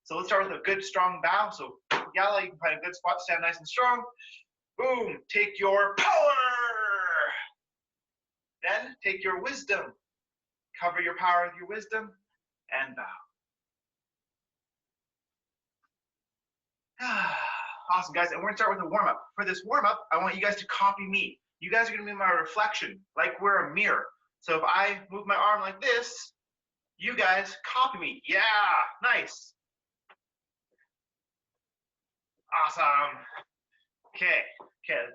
So let's start with a good strong bow. So Yalla, you can find a good spot, stand nice and strong. Boom, take your power. Then take your wisdom. Cover your power with your wisdom and bow. Awesome, guys. And we're going to start with a warm-up. For this warm-up, I want you guys to copy me. You guys are going to be my reflection, like we're a mirror. So if I move my arm like this, you guys copy me. Yeah, nice. Awesome. Okay,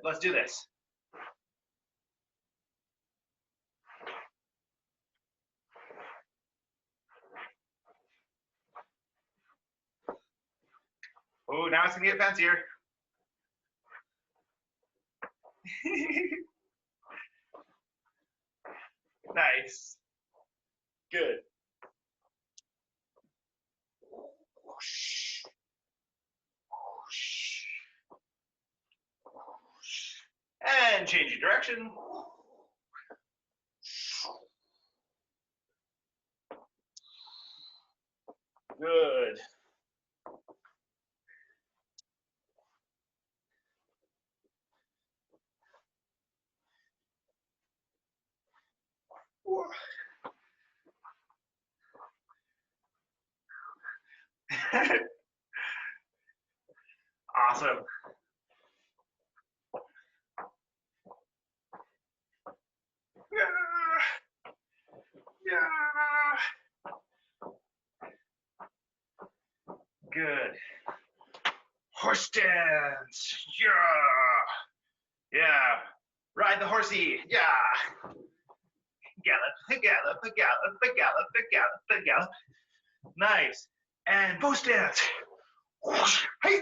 let's do this. Oh, now it's gonna get fancier. Nice. Good. And change your direction. Good. Awesome. Good. Horse dance. Yeah. Ride the horsey. Yeah. Gallop, gallop, gallop, gallop, gallop, gallop. Nice. And post dance. Hey.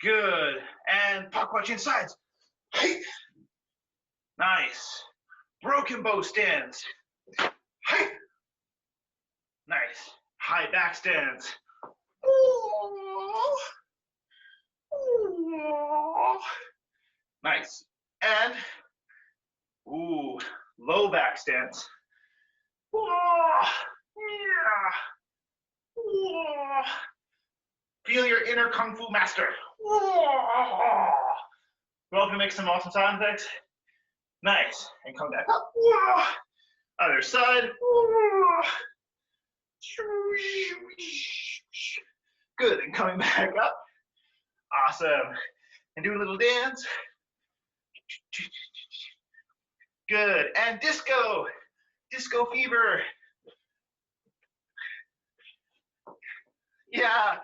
Good. And pock watch insides. Hey. Nice. Broken bow stance. Hey. Nice. High back stance. Nice. And low back stance. Feel your inner Kung Fu master. Welcome to make some awesome sound effects. Nice. And come back up. Other side. Good. And coming back up. Awesome. And do a little dance. Good. And disco. Disco fever. Yeah.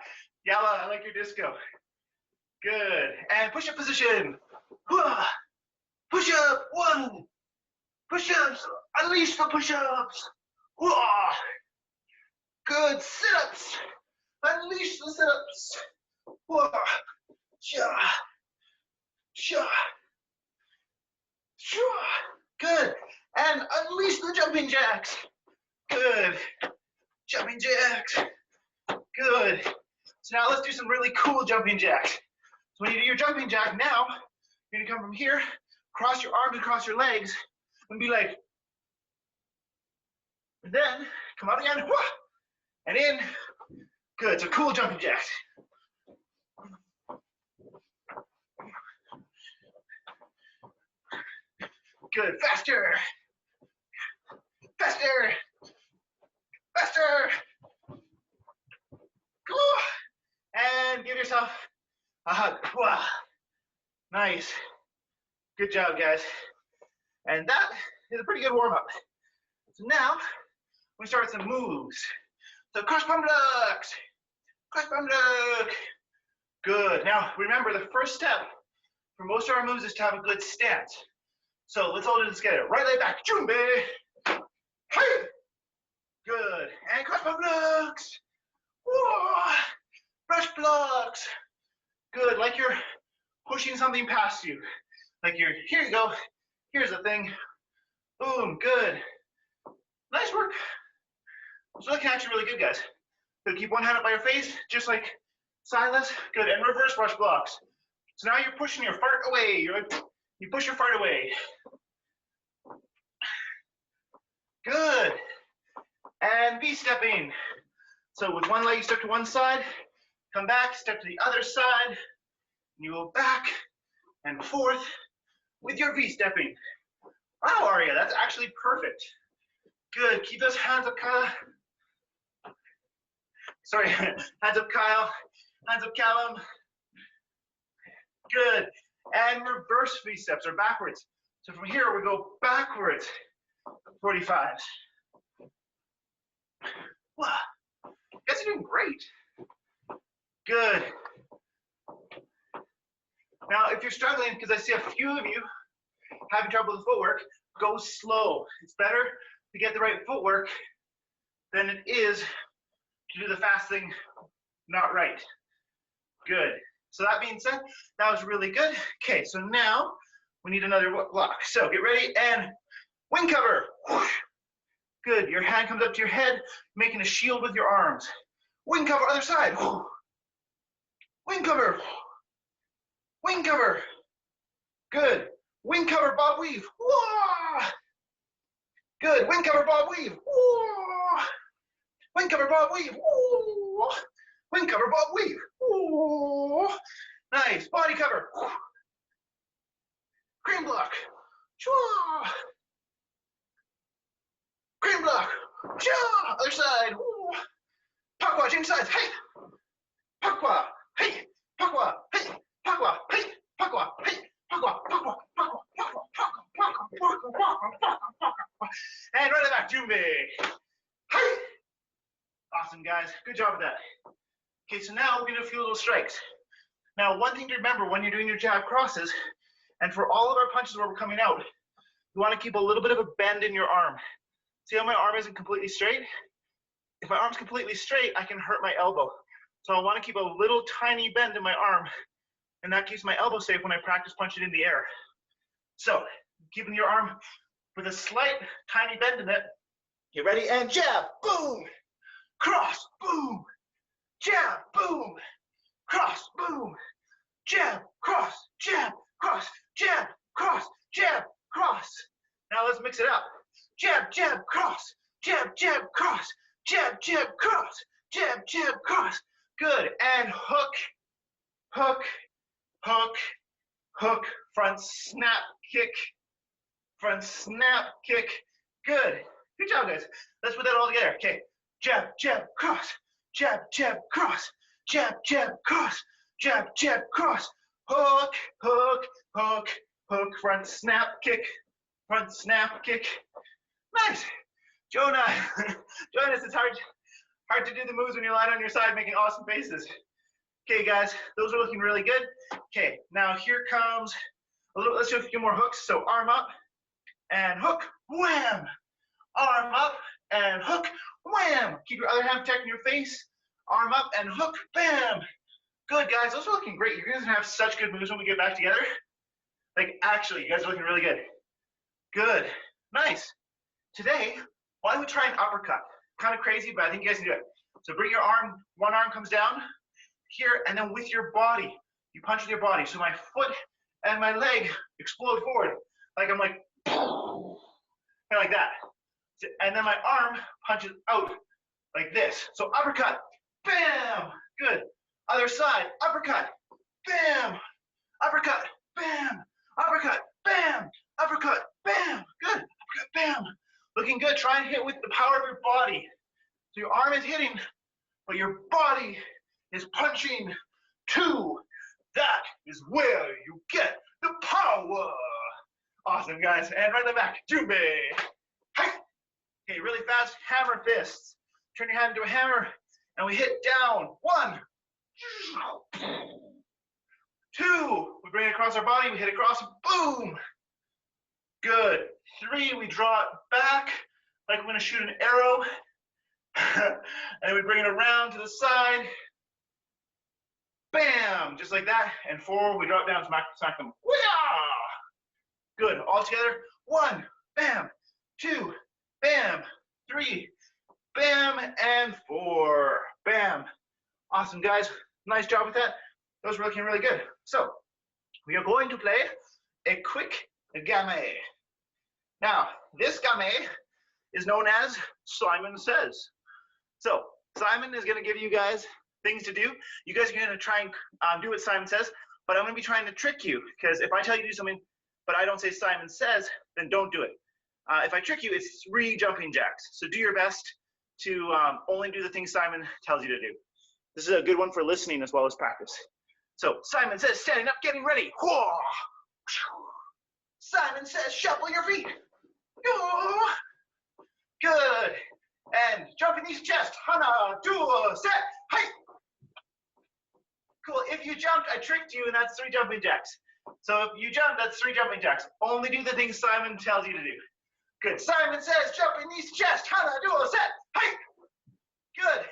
Yalla, I like your disco. Good. And push-up position. Push-up. 1. Push-ups. Unleash the push-ups. Good. Sit-ups. Unleash the sit-ups. Good. And unleash the jumping jacks. Good. Jumping jacks. Good. So now let's do some really cool jumping jacks. So when you do your jumping jack now, you're gonna come from here, cross your arms across your legs, and be like, and then come out again, and in. Good, so cool jumping jacks. Good, faster. Faster. Faster. And give yourself a hug. Nice. Good job, guys. And that is a pretty good warm-up. So now, we start with some moves. So cross palm ducks. Cross palm duck. Good. Now, remember, the first step for most of our moves is to have a good stance. So let's all do this together. Right leg back. Jumbe. Hey. Good. And cross palm ducks. Brush blocks. Good. Like you're pushing something past you. Like you're, here you go. Here's the thing. Boom. Good. Nice work. It's looking actually really good, guys. Good. Keep one hand up by your face, just like Silas. Good. And reverse brush blocks. So now you're pushing your fart away. You push your fart away. Good. And V-stepping. So with one leg, you step to one side, come back, step to the other side, and you go back and forth with your V-stepping. Wow, Aria, that's actually perfect. Good, keep those hands up, Kyle. Sorry, hands up, Kyle. Hands up, Callum. Good, and reverse V-steps or backwards. So from here, we go backwards, 45s. Wow, you guys are doing great. Good. Now, if you're struggling, because I see a few of you having trouble with footwork, go slow. It's better to get the right footwork than it is to do the fast thing not right. Good. So that being said, that was really good. Okay, so now we need another block. So get ready and wing cover. Good. Your hand comes up to your head, making a shield with your arms. Wing cover, other side. Wing cover. Wing cover. Good. Wing cover, bob weave. Whoa. Good. Wing cover, bob weave. Whoa. Wing cover, bob weave. Whoa. Wing cover, bob weave. Whoa. Nice. Body cover. Cream block. Chua. Cream block. Chua. Other side. Woo. Pakwa, change sides. Hey. Pakwa. Hey. Pakwa. Hey. Pakwa. Hey. Pakwa. Hey. Pakwa. Pakwa. Pakwa. Pakwa. Pakwa. Pakwa. Pakwa. And right back. Jumbe. Hey. Awesome, guys. Good job with that. Okay, so now we're going to feel those strikes. Now, one thing to remember when you're doing your jab crosses, and for all of our punches where we're coming out, you want to keep a little bit of a bend in your arm. See how my arm isn't completely straight? If my arm's completely straight, I can hurt my elbow. So I want to keep a little tiny bend in my arm, and that keeps my elbow safe when I practice punching in the air. So, keeping your arm with a slight tiny bend in it. Get ready and jab, boom, cross, boom, jab, boom, cross, boom, jab, cross, jab, cross, jab, cross, jab, cross. Now let's mix it up. Jab, jab, cross, jab, jab, cross, jab, jab, cross, jab, jab, cross. Good, and hook, hook, hook, hook, front snap, kick, front snap, kick. Good, good job, guys. Let's put that all together. Okay, jab, jab, cross, jab, jab, cross, jab, jab, cross, jab, jab, cross, hook, hook, hook, hook, front snap, kick, front snap, kick. Nice. Jonah, join us. It's hard to do the moves when you're lying on your side making awesome faces. Okay, guys, those are looking really good. Okay, now here comes a little, let's do a few more hooks. So arm up and hook, wham. Arm up and hook, wham. Keep your other hand protecting your face. Arm up and hook, bam. Good, guys, those are looking great. You're gonna have such good moves when we get back together. Like, actually, you guys are looking really good. Good, nice. Today, why don't we try an uppercut? Kind of crazy, but I think you guys can do it. So bring your arm, one arm comes down here, and then with your body, you punch with your body. So my foot and my leg explode forward. Like I'm like, kind of like that. And then my arm punches out like this. So uppercut, bam, good. Other side, uppercut, bam, uppercut, bam, uppercut, bam, uppercut, bam, good, uppercut, bam. Looking good. Try and hit with the power of your body. So your arm is hitting, but your body is punching too. That is where you get the power. Awesome, guys. And right in the back, Jumbe. Hey. Okay, really fast, hammer fists. Turn your hand into a hammer, and we hit down. 1, 2, we bring it across our body, we hit across, boom. Good. 3, we draw it back like we're going to shoot an arrow. And we bring it around to the side. Bam! Just like that. And 4, we drop down, smack them. Wee-ah! Good. All together. 1, bam. 2, bam. 3, bam. And 4, bam. Awesome, guys. Nice job with that. Those were looking really good. So, we are going to play a quick game. Now, this game is known as Simon Says. So, Simon is going to give you guys things to do. You guys are going to try and do what Simon says, but I'm going to be trying to trick you, because if I tell you to do something, but I don't say Simon says, then don't do it. If I trick you, it's 3 jumping jacks. So do your best to only do the things Simon tells you to do. This is a good one for listening as well as practice. So Simon says, standing up, getting ready. Whoa. Simon says, shuffle your feet. Good. And jumping these chest. Hana, duo, set, height. Cool. If you jumped, I tricked you, and that's 3 jumping jacks. So if you jump, that's 3 jumping jacks. Only do the things Simon tells you to do. Good. Simon says, jumping these chest. Hana, duo, set, height. Good.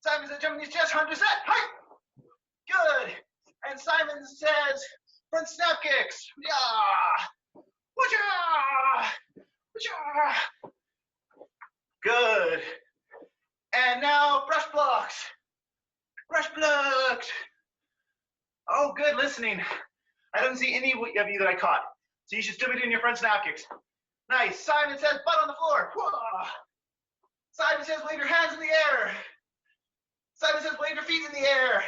Simon says, jumping these chest. Hana, set, height. Good. And Simon says, front snap kicks. Yeah. Woo-cha! Woo-cha! Good. And now brush blocks. Brush blocks. Oh, good listening. I didn't see any of you that I caught. So you should still be doing your front snap kicks. Nice. Simon says, butt on the floor. Whoa. Simon says, wave your hands in the air. Simon says, wave your feet in the air.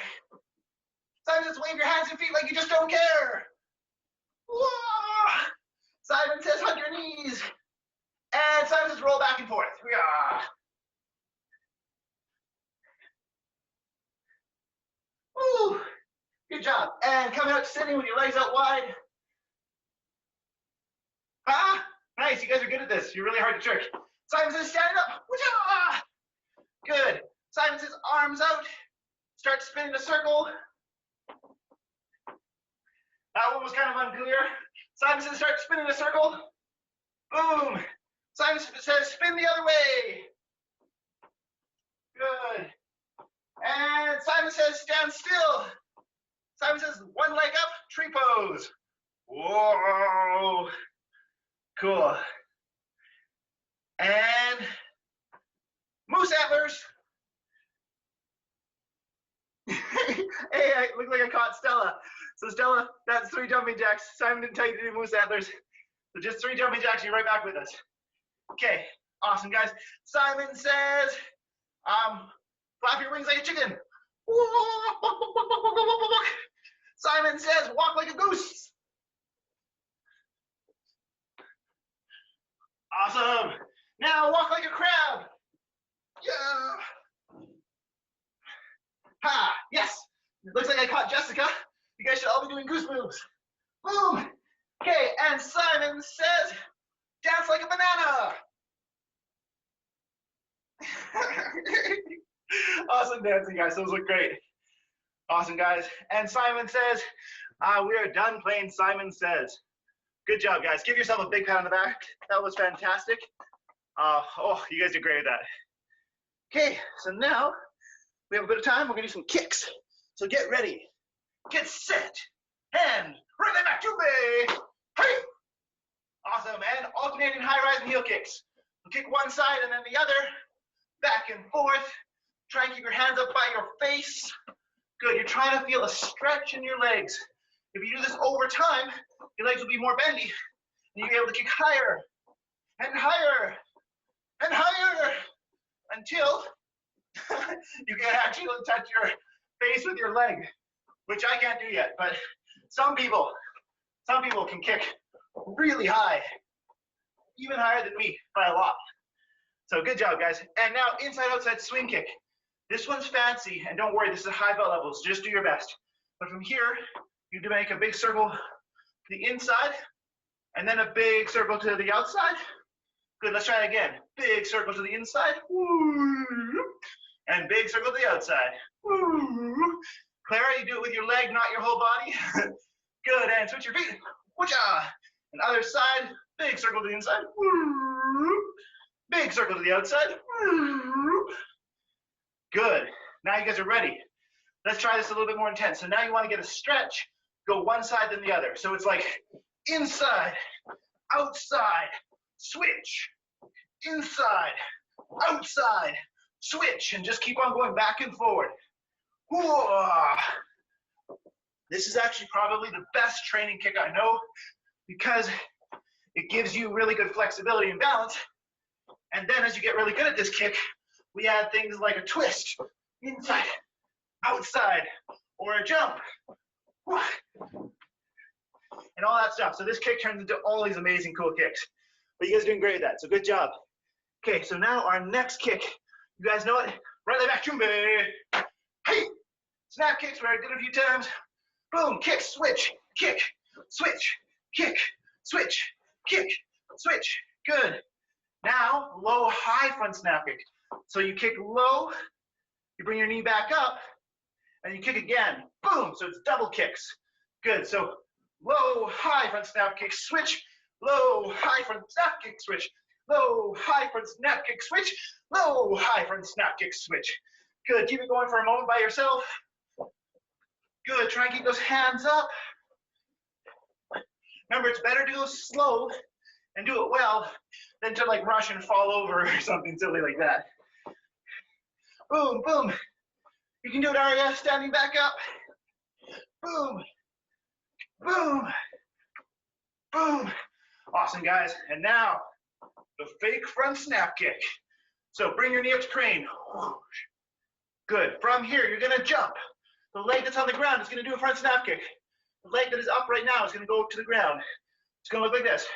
Simon says, wave your hands and feet like you just don't care. Whoa. Simon says, hug your knees. And Simon says, roll back and forth. Yeah. Woo. Good job. And come out sitting with your legs out wide. Ah, nice. You guys are good at this. You're really hard to trick. Simon says, stand up. Woo-cha! Good. Simon says, arms out. Start spinning a circle. That one was kind of unclear. Simon says, start spinning a circle. Boom. Simon says, spin the other way. Good. And Simon says, stand still. Simon says, one leg up, tree pose. Whoa. Cool. And moose antlers. Hey, I look like I caught Stella. So Stella, that's 3 jumping jacks. Simon didn't tell you to do moose antlers. So just 3 jumping jacks, you're right back with us. Okay, awesome guys. Simon says, flap your wings like a chicken. Simon says, walk like a goose. Awesome. Now walk like a crab. Yeah. Ha, yes. It looks like I caught Jessica. You guys should all be doing goose moves. Boom. Okay, and Simon says, dance like a banana. Awesome dancing, guys. Those look great. Awesome, guys. And Simon says, we are done playing Simon Says. Good job, guys. Give yourself a big pat on the back. That was fantastic. Oh, you guys did great at that. Okay, so now we have a bit of time. We're going to do some kicks. So get ready. Get set. And right back to me. Hey! Awesome. And alternating high rise and heel kicks. We'll kick one side and then the other. Back and forth. Try and keep your hands up by your face. Good. You're trying to feel a stretch in your legs. If you do this over time, your legs will be more bendy. And you'll be able to kick higher and higher and higher until you can actually touch your face with your leg, which I can't do yet. But some people can kick really high, even higher than me by a lot. So good job, guys. And now inside-outside swing kick. This one's fancy, and don't worry, this is high belt levels. Just do your best. But from here, you do make a big circle to the inside, and then a big circle to the outside. Good, let's try it again. Big circle to the inside, and big circle to the outside. Clara, you do it with your leg, not your whole body. Good, and switch your feet. And other side, big circle to the inside. Big circle to the outside. Good. Now you guys are ready. Let's try this a little bit more intense. So now you want to get a stretch, go one side then the other. So it's like inside, outside, switch, inside, outside, switch, and just keep on going back and forward. This is actually probably the best training kick I know because it gives you really good flexibility and balance. And then as you get really good at this kick, we add things like a twist, inside, outside, or a jump, and all that stuff. So this kick turns into all these amazing cool kicks. But you guys are doing great at that, so good job. Okay, so now our next kick, you guys know it? Right leg back, jumbe. Hey! Snap kicks, where I did it a few times. Boom, kick, switch, kick, switch, kick, switch, kick, switch. Good. Now, low, high front snap kick. So you kick low, you bring your knee back up, and you kick again. Boom, so it's double kicks. Good, so low, high front snap kick, switch, low, high front snap kick, switch, low, high front snap kick, switch, low, high front snap kick, switch. Good, keep it going for a moment by yourself. Good, try and keep those hands up. Remember, it's better to go slow and do it well than to like rush and fall over or something silly like that. Boom, boom. You can do it, Aria, standing back up. Boom, boom, boom. Awesome, guys. And now, the fake front snap kick. So bring your knee up to crane. Good. From here, you're gonna jump. The leg that's on the ground is gonna do a front snap kick. The leg that is up right now is gonna go to the ground. It's gonna look like this.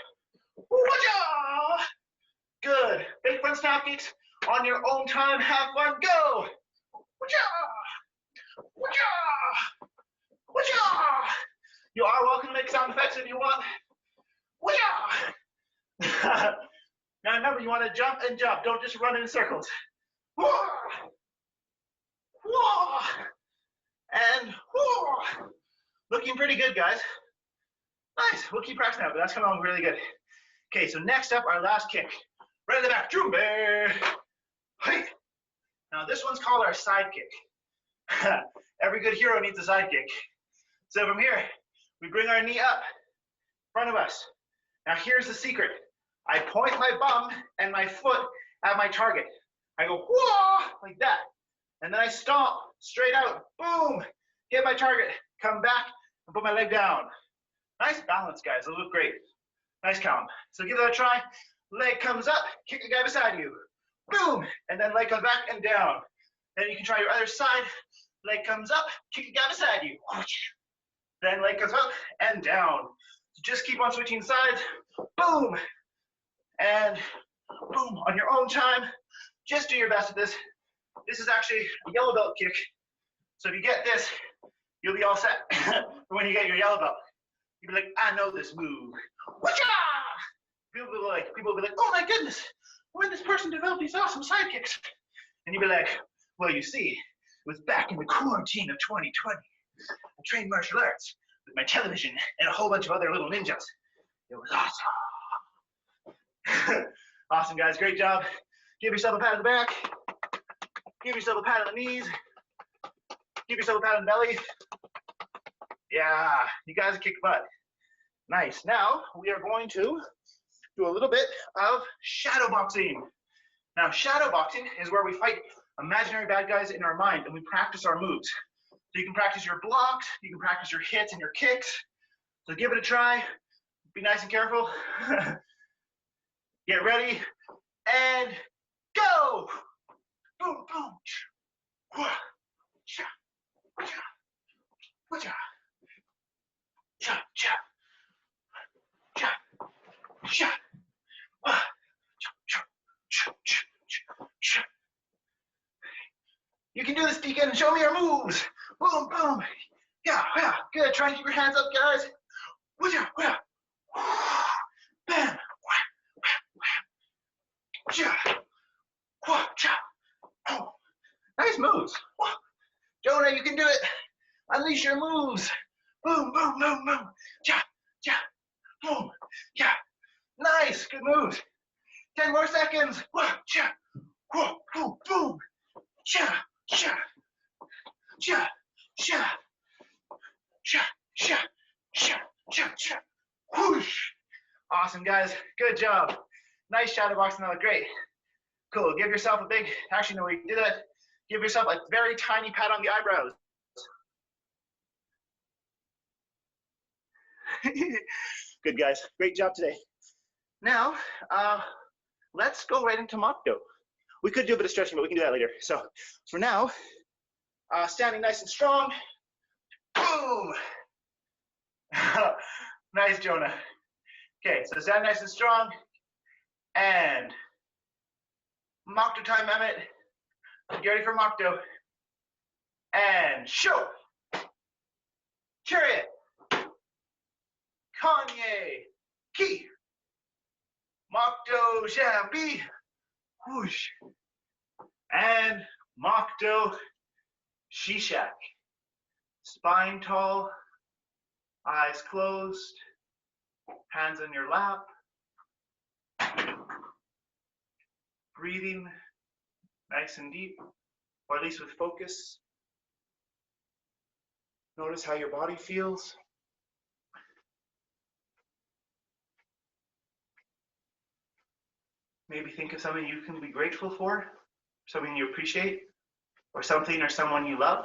Good. Fake front snap kicks on your own time. Have fun. Go. You are welcome to make sound effects if you want. Now remember, you want to jump and jump. Don't just run in circles. And looking pretty good, guys. Nice. We'll keep practicing that, but that's coming along really good. Okay, so next up, our last kick. Right in the back. Jumbe. Hey. Now this one's called our side kick. Every good hero needs a side kick. So from here, we bring our knee up in front of us. Now here's the secret. I point my bum and my foot at my target. I go, whoa, like that. And then I stomp straight out. Boom. Hit my target. Come back and put my leg down. Nice balance, guys. It'll look great. Nice count. So give that a try. Leg comes up. Kick the guy beside you. Boom. And then leg comes back and down. Then you can try your other side. Leg comes up. Kick the guy beside you. Then leg comes up and down. So just keep on switching sides. Boom. And boom, on your own time. Just do your best at this. This is actually a yellow belt kick. So if you get this, you'll be all set for when you get your yellow belt. You'll be like, I know this move. People will be like, oh my goodness, when did this person develop these awesome side kicks? And you'll be like, well, you see, it was back in the quarantine of 2020. I trained martial arts with my television and a whole bunch of other little ninjas. It was awesome. Awesome, guys. Great job. Give yourself a pat on the back. Give yourself a pat on the knees. Give yourself a pat on the belly. Yeah, you guys kick butt. Nice. Now, we are going to do a little bit of shadow boxing. Now, shadow boxing is where we fight imaginary bad guys in our mind and we practice our moves. So you can practice your blocks, you can practice your hits and your kicks. So give it a try. Be nice and careful. Get ready and go! Boom, boom. You can do this, Deacon. Show me your moves. Boom, boom. Yeah, yeah. Good. Try and keep your hands up, guys. Bam. Nice moves. Jonah, you can do it. Unleash your moves. Boom, boom, boom, boom. Boom. Yeah. Nice. Good moves. 10 more seconds. Boom, boom. Whoosh. Awesome, guys. Good job. Nice shadow boxing. That looked great. Cool. Give yourself a big, actually, no, we did that. Give yourself a very tiny pat on the eyebrows. Good, guys. Great job today. Now, let's go right into Mock Do. We could do a bit of stretching, but we can do that later. So for now, standing nice and strong. Boom. Nice, Jonah. Okay, so stand nice and strong. And Mokto time, Mehmet. Get ready for Mokto. And show. Chariot. Kanye. Ki. Mokto Jambi. Whoosh. And Mokto Shishak. Spine tall. Eyes closed. Hands on your lap. Breathing nice and deep, or at least with focus. Notice how your body feels. Maybe think of something you can be grateful for, something you appreciate, or something or someone you love.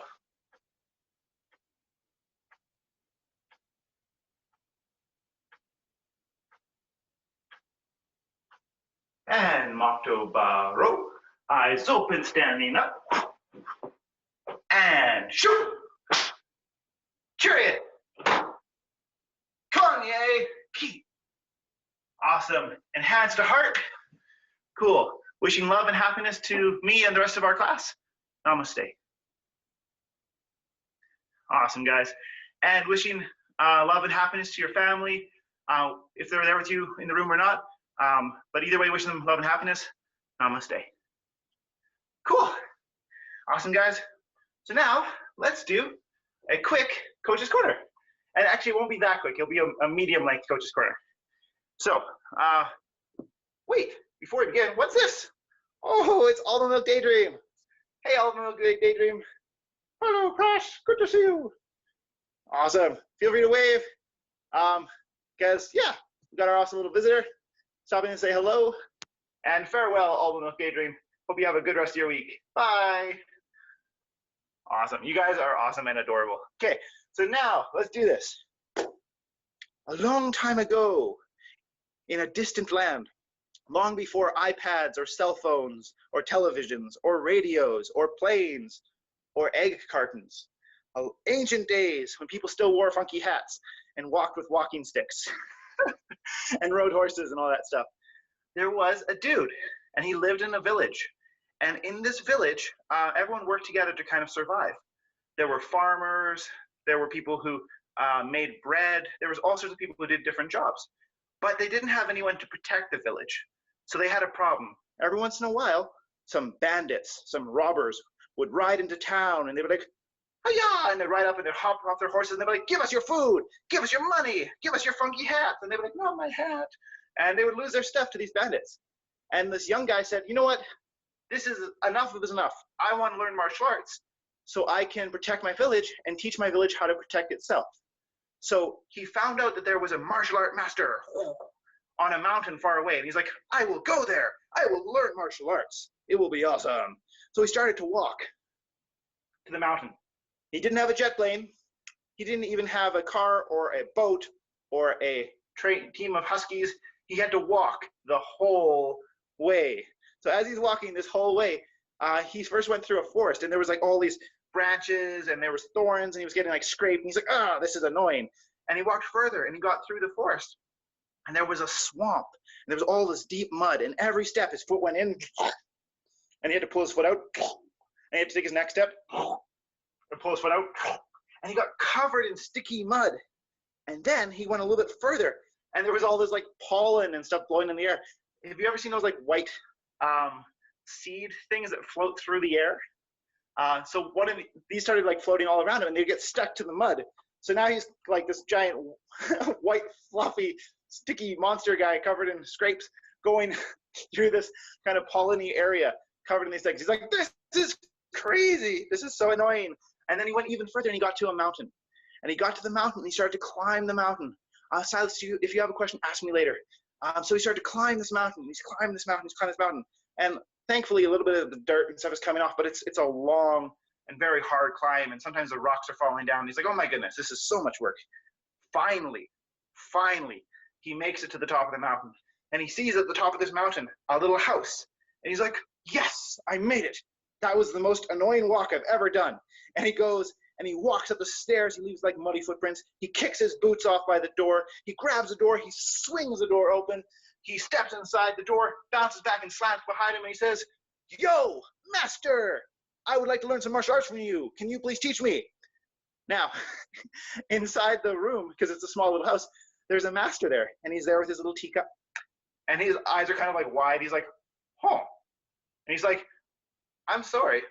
And Mokto Baro, eyes open, standing up. And shoot! Chariot! Kanye! Ki! Awesome. And hands to heart. Cool. Wishing love and happiness to me and the rest of our class. Namaste. Awesome, guys. And wishing love and happiness to your family, if they're there with you in the room or not. But either way, wishing them love and happiness. Namaste. Cool. Awesome, guys. So now let's do a quick Coach's Corner. And actually, it won't be that quick. It'll be a medium length Coach's Corner. So, wait, before we begin, what's this? Oh, it's Almond Milk Daydream. Hey, Almond Milk Daydream. Hello, Crash. Good to see you. Awesome. Feel free to wave. Because, yeah, we got our awesome little visitor. Stop in and say hello. And farewell, Almond Milk Daydream. Hope you have a good rest of your week. Bye. Awesome. You guys are awesome and adorable. Okay, so now let's do this. A long time ago, in a distant land, long before iPads or cell phones or televisions or radios or planes or egg cartons, ancient days when people still wore funky hats and walked with walking sticks and rode horses and all that stuff, there was a dude, and he lived in a village. And in this village, everyone worked together to kind of survive. There were farmers, there were people who made bread, there was all sorts of people who did different jobs. But they didn't have anyone to protect the village. So they had a problem. Every once in a while, some bandits, some robbers would ride into town, and they would like, hi-ya, and they'd ride up and they'd hop off their horses, and they'd be like, give us your food, give us your money, give us your funky hat. And they'd be like, not my hat. And they would lose their stuff to these bandits. And this young guy said, you know what? This is enough of this enough. I want to learn martial arts so I can protect my village and teach my village how to protect itself. So he found out that there was a martial art master on a mountain far away. And he's like, I will go there. I will learn martial arts. It will be awesome. So he started to walk to the mountain. He didn't have a jet plane. He didn't even have a car or a boat or a team of huskies. He had to walk the whole way. So as he's walking this whole way, he first went through a forest, and there was like all these branches, and there was thorns, and he was getting like scraped, and he's like, ah, this is annoying. And he walked further, and he got through the forest, and there was a swamp, and there was all this deep mud, and every step his foot went in, and he had to pull his foot out, and he had to take his next step, and pull his foot out, and he got covered in sticky mud. And then he went a little bit further, and there was all this like pollen and stuff blowing in the air. Have you ever seen those like white seed things that float through the air? So one of these started like floating all around him, and they get stuck to the mud. So now he's like this giant white fluffy sticky monster guy covered in scrapes going through this kind of polleny area covered in these things. He's like, this is crazy. This is so annoying. And then he went even further, and he got to a mountain. And he got to the mountain, and he started to climb the mountain. Silas, if you have a question, ask me later. So he started to climb this mountain. He's climbing this mountain. He's climbing this mountain. And thankfully, a little bit of the dirt and stuff is coming off, but it's a long and very hard climb. And sometimes the rocks are falling down. He's like, oh my goodness, this is so much work. Finally, he makes it to the top of the mountain. And he sees at the top of this mountain a little house. And he's like, yes, I made it. That was the most annoying walk I've ever done. And he goes and he walks up the stairs. He leaves like muddy footprints. He kicks his boots off by the door. He grabs the door. He swings the door open. He steps inside the door, bounces back and slams behind him, and he says, "Yo, master, I would like to learn some martial arts from you. Can you please teach me?" Now, inside the room, because it's a small little house, there's a master there, and he's there with his little teacup. And his eyes are kind of like wide. He's like, "Huh." And he's like, "I'm sorry,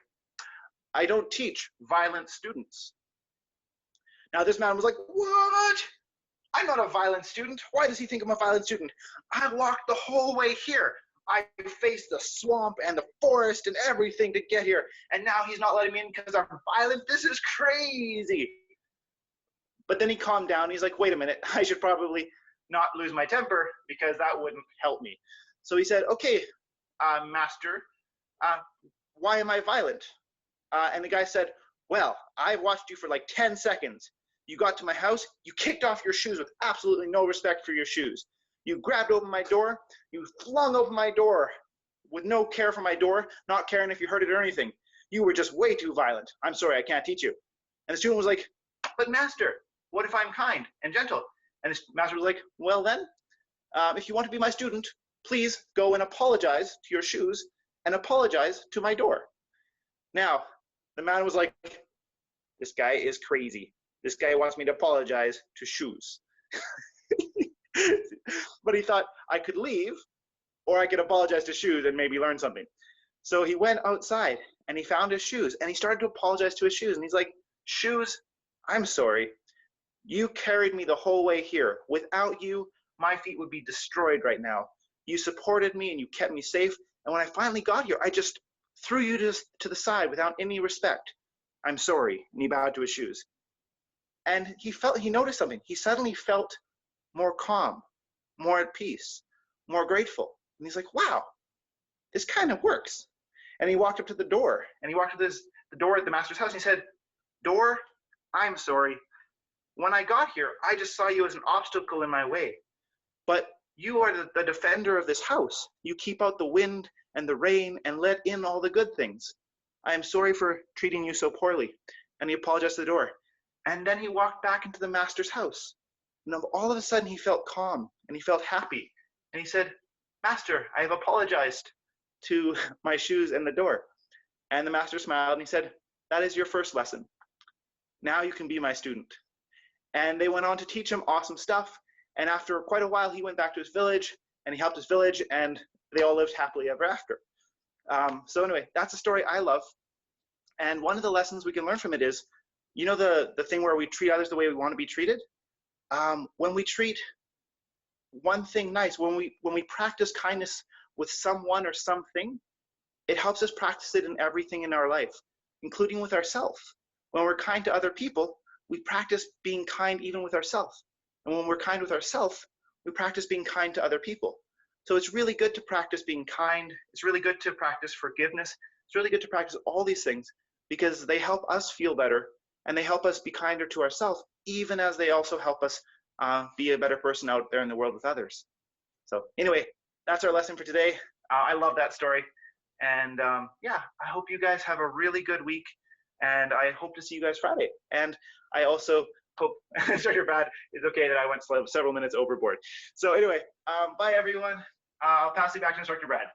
I don't teach violent students." Now this man was like, "What? I'm not a violent student. Why does he think I'm a violent student? I walked the whole way here. I faced the swamp and the forest and everything to get here. And now he's not letting me in because I'm violent? This is crazy." But then he calmed down. He's like, "Wait a minute. I should probably not lose my temper because that wouldn't help me." So he said, "Okay, master, why am I violent?" And the guy said, "Well, I watched you for like 10 seconds. You got to my house, you kicked off your shoes with absolutely no respect for your shoes. You grabbed open my door, you flung open my door with no care for my door, not caring if you hurt it or anything. You were just way too violent. I'm sorry, I can't teach you." And the student was like, "But master, what if I'm kind and gentle?" And the master was like, "Well then, if you want to be my student, please go and apologize to your shoes and apologize to my door." Now, the man was like, "This guy is crazy. This guy wants me to apologize to shoes." But he thought, I could leave, or I could apologize to shoes and maybe learn something. So he went outside and he found his shoes and he started to apologize to his shoes. And he's like, "Shoes, I'm sorry. You carried me the whole way here. Without you, my feet would be destroyed right now. You supported me and you kept me safe. And when I finally got here, I just threw you to the side without any respect. I'm sorry." And he bowed to his shoes. And he noticed something. He suddenly felt more calm, more at peace, more grateful. And he's like, "Wow, this kind of works." And he walked up to the door, and he walked up to the door at the master's house, and he said, "Door, I'm sorry. When I got here, I just saw you as an obstacle in my way. But you are the defender of this house. You keep out the wind and the rain and let in all the good things. I am sorry for treating you so poorly." And he apologized to the door. And then he walked back into the master's house. And all of a sudden he felt calm and he felt happy. And he said, "Master, I have apologized to my shoes and the door." And the master smiled and he said, "That is your first lesson. Now you can be my student." And they went on to teach him awesome stuff. And after quite a while, he went back to his village and he helped his village and they all lived happily ever after. So anyway, that's a story I love. And one of the lessons we can learn from it is, you know, the thing where we treat others the way we want to be treated? When we treat one thing nice, when we practice kindness with someone or something, it helps us practice it in everything in our life, including with ourselves. When we're kind to other people, we practice being kind even with ourselves. And when we're kind with ourselves, we practice being kind to other people. So it's really good to practice being kind. It's really good to practice forgiveness. It's really good to practice all these things because they help us feel better and they help us be kinder to ourselves, even as they also help us be a better person out there in the world with others. So anyway, that's our lesson for today. I love that story. And yeah, I hope you guys have a really good week. And I hope to see you guys Friday. And I also hope Instructor Brad is okay that I went several minutes overboard. So anyway, bye everyone. I'll pass it back to Instructor Brad.